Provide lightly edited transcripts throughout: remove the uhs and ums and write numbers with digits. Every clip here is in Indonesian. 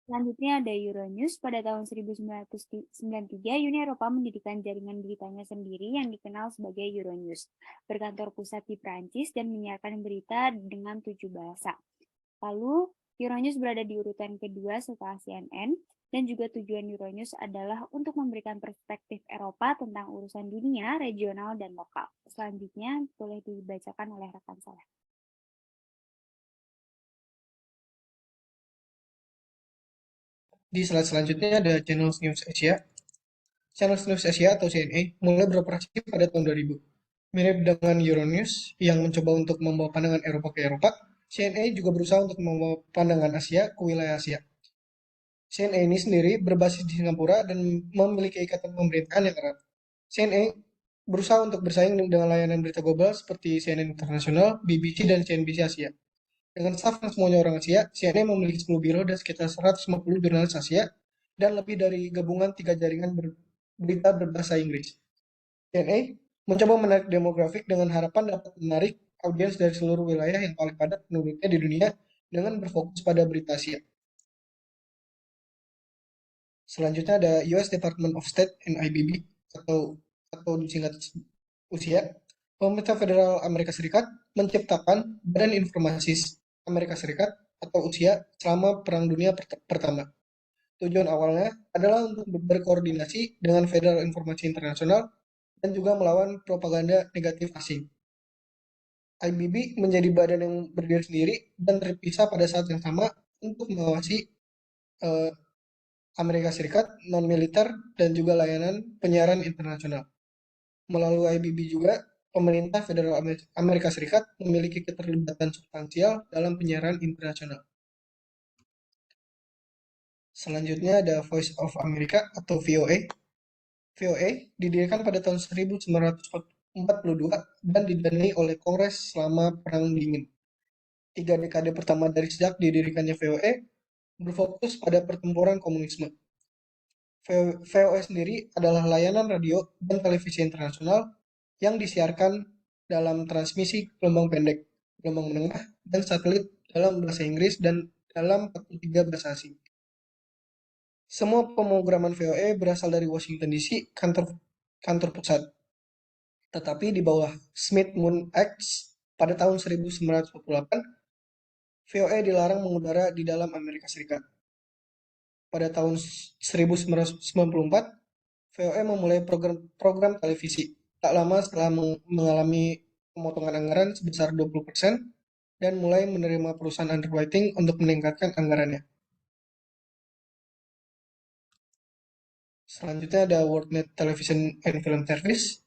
Selanjutnya ada Euronews. Pada tahun 1993, Uni Eropa mendirikan jaringan beritanya sendiri yang dikenal sebagai Euronews. Berkantor pusat di Prancis dan menyiarkan berita dengan 7 bahasa. Lalu, Euronews berada di urutan kedua setelah CNN, dan juga tujuan Euronews adalah untuk memberikan perspektif Eropa tentang urusan dunia, regional, dan lokal. Selanjutnya, boleh dibacakan oleh rekan saya. Di slide selanjutnya ada Channel News Asia. Channel News Asia atau CNA mulai beroperasi pada tahun 2000. Mirip dengan Euronews yang mencoba untuk membawa pandangan Eropa ke Eropa, CNA juga berusaha untuk membawa pandangan Asia ke wilayah Asia. CNA ini sendiri berbasis di Singapura dan memiliki ikatan pemerintahan yang erat. CNA berusaha untuk bersaing dengan layanan berita global seperti CNN Internasional, BBC, dan CNBC Asia. Dengan staf yang semuanya orang Asia, CNN memiliki 10 biro dan sekitar 150 jurnalis Asia dan lebih dari gabungan 3 jaringan berita berbahasa Inggris. CNN mencoba menarik demografik dengan harapan dapat menarik audiens dari seluruh wilayah yang paling padat penduduknya di dunia dengan berfokus pada berita Asia. Selanjutnya ada US Department of State and IBB atau disingkat USIA. Pemerintah Federal Amerika Serikat menciptakan Badan Informasi Amerika Serikat atau USIA selama Perang Dunia Pertama. Tujuan awalnya adalah untuk berkoordinasi dengan Federal Informasi Internasional dan juga melawan propaganda negatif asing. IBB menjadi badan yang berdiri sendiri dan terpisah pada saat yang sama untuk mengawasi eh, Amerika Serikat, non-militer, dan juga layanan penyiaran internasional. Melalui IBB juga, pemerintah Federal Amerika Serikat memiliki keterlibatan substansial dalam penyiaran internasional. Selanjutnya ada Voice of America atau VOA. VOA didirikan pada tahun 1942 dan didanai oleh Kongres selama Perang Dingin. 3 dekade pertama dari sejak didirikannya VOA berfokus pada pertempuran komunisme. VOA sendiri adalah layanan radio dan televisi internasional yang disiarkan dalam transmisi gelombang pendek, gelombang menengah, dan satelit dalam bahasa Inggris dan dalam 43 bahasa asing. Semua pemrograman VOA berasal dari Washington DC, kantor kantor pusat. Tetapi di bawah Smith-Mundt Act pada tahun 1948, VOA dilarang mengudara di dalam Amerika Serikat. Pada tahun 1994, VOA memulai program televisi. Tak lama setelah mengalami pemotongan anggaran sebesar 20% dan mulai menerima perusahaan underwriting untuk meningkatkan anggarannya. Selanjutnya ada WorldNet Television and Film Service.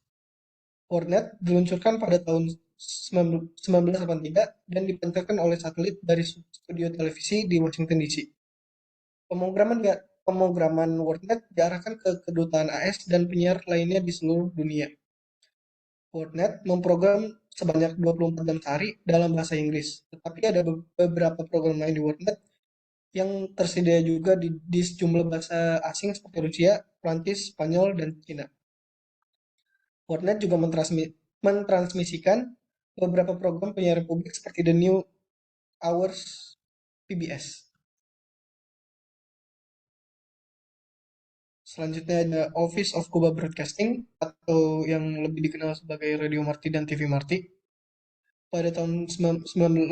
WorldNet diluncurkan pada tahun 1983 dan dipancarkan oleh satelit dari studio televisi di Washington DC. Pemrograman pemrograman WorldNet diarahkan ke kedutaan AS dan penyiar lainnya di seluruh dunia. WorldNet memprogram sebanyak 24 jam sehari dalam bahasa Inggris, tetapi ada beberapa program lain di WorldNet yang tersedia juga di sejumlah bahasa asing seperti Rusia, Prancis, Spanyol, dan Cina. WorldNet juga mentransmisikan beberapa program penyiaran publik seperti The New Hours PBS. Selanjutnya ada Office of Cuba Broadcasting atau yang lebih dikenal sebagai Radio Marti dan TV Marti. Pada tahun 1983,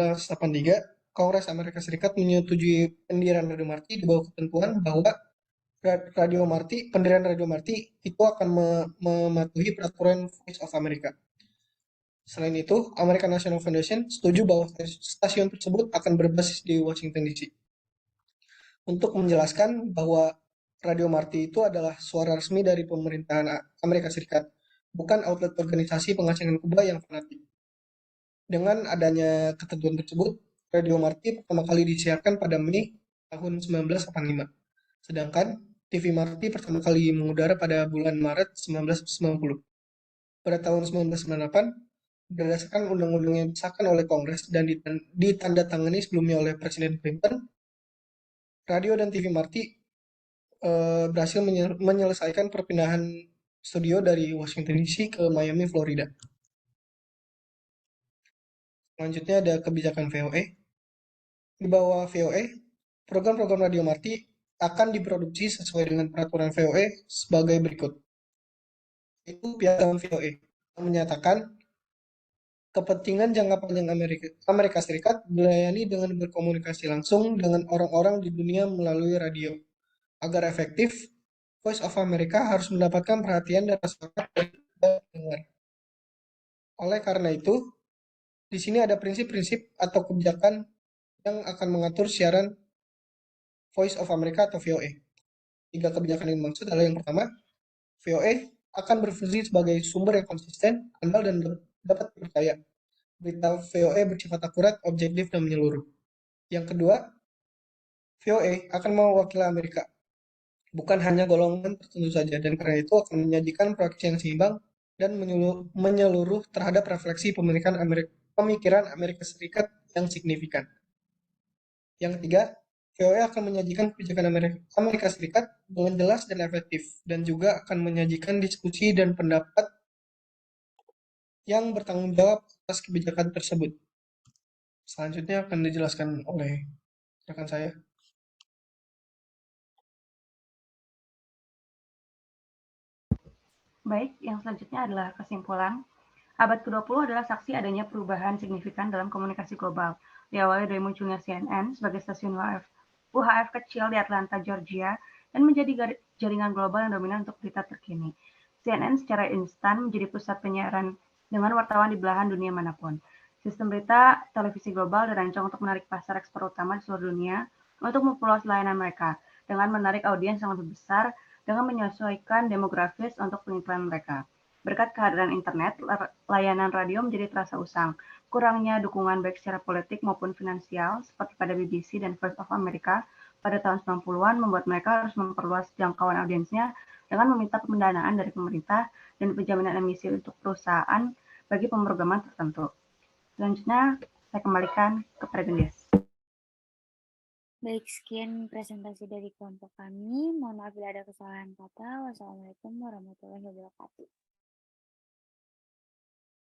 Kongres Amerika Serikat menyetujui pendirian Radio Marti di bawah ketentuan bahwa pendirian Radio Marti itu akan mematuhi peraturan Voice of America. Selain itu, American National Foundation setuju bahwa stasiun tersebut akan berbasis di Washington DC. Untuk menjelaskan bahwa Radio Marti itu adalah suara resmi dari pemerintahan Amerika Serikat, bukan outlet organisasi pengasingan Kuba yang fanatik. Dengan adanya ketentuan tersebut, Radio Marti pertama kali disiarkan pada Mei tahun 1985. Sedangkan TV Marti pertama kali mengudara pada bulan Maret 1990. Pada tahun 1998, berdasarkan undang-undang yang disahkan oleh Kongres dan ditandatangani sebelumnya oleh Presiden Clinton, radio dan TV Marti berhasil menyelesaikan perpindahan studio dari Washington DC ke Miami, Florida. Selanjutnya ada kebijakan VOA. Di bawah VOA, program-program Radio Marti akan diproduksi sesuai dengan peraturan VOE sebagai berikut. Itu piagam VOE yang menyatakan kepentingan jangka panjang Amerika Serikat dilayani dengan berkomunikasi langsung dengan orang-orang di dunia melalui radio. Agar efektif, Voice of America harus mendapatkan perhatian dan masyarakat dari pendengar. Oleh karena itu, di sini ada prinsip-prinsip atau kebijakan yang akan mengatur siaran Voice of America atau VOE. Tiga kebijakan yang dimaksud adalah yang pertama, VOE akan berfungsi sebagai sumber yang konsisten, andal, dan dapat dipercaya. Berita VOE bersifat akurat, objektif, dan menyeluruh. Yang kedua, VOE akan mewakili Amerika, bukan hanya golongan tertentu saja, dan karena itu akan menyajikan proyeksi yang seimbang dan menyeluruh terhadap refleksi pemikiran Amerika Serikat yang signifikan. Yang ketiga, VOE akan menyajikan kebijakan Amerika Serikat dengan jelas dan efektif, dan juga akan menyajikan diskusi dan pendapat yang bertanggung jawab atas kebijakan tersebut. Selanjutnya akan dijelaskan oleh rekan saya. Baik, yang selanjutnya adalah kesimpulan. Abad ke-20 adalah saksi adanya perubahan signifikan dalam komunikasi global. Diawali dari munculnya CNN sebagai stasiun UHF kecil di Atlanta, Georgia, dan menjadi jaringan global yang dominan untuk berita terkini. CNN secara instan menjadi pusat penyiaran dengan wartawan di belahan dunia manapun. Sistem berita televisi global dirancang untuk menarik pasar ekspor utama di seluruh dunia untuk memperluas layanan mereka, dengan menarik audiens yang lebih besar dengan menyesuaikan demografis untuk pengiklan mereka. Berkat kehadiran internet, layanan radio menjadi terasa usang. Kurangnya dukungan baik secara politik maupun finansial, seperti pada BBC dan Voice of America pada tahun 90-an, membuat mereka harus memperluas jangkauan audiensnya dengan meminta pendanaan dari pemerintah dan penjaminan emisi untuk perusahaan bagi pemrograman tertentu. Selanjutnya, saya kembalikan kepada Gendis. Baik, sekian presentasi dari kelompok kami. Mohon maaf bila ada kesalahan kata. Wassalamualaikum warahmatullahi wabarakatuh.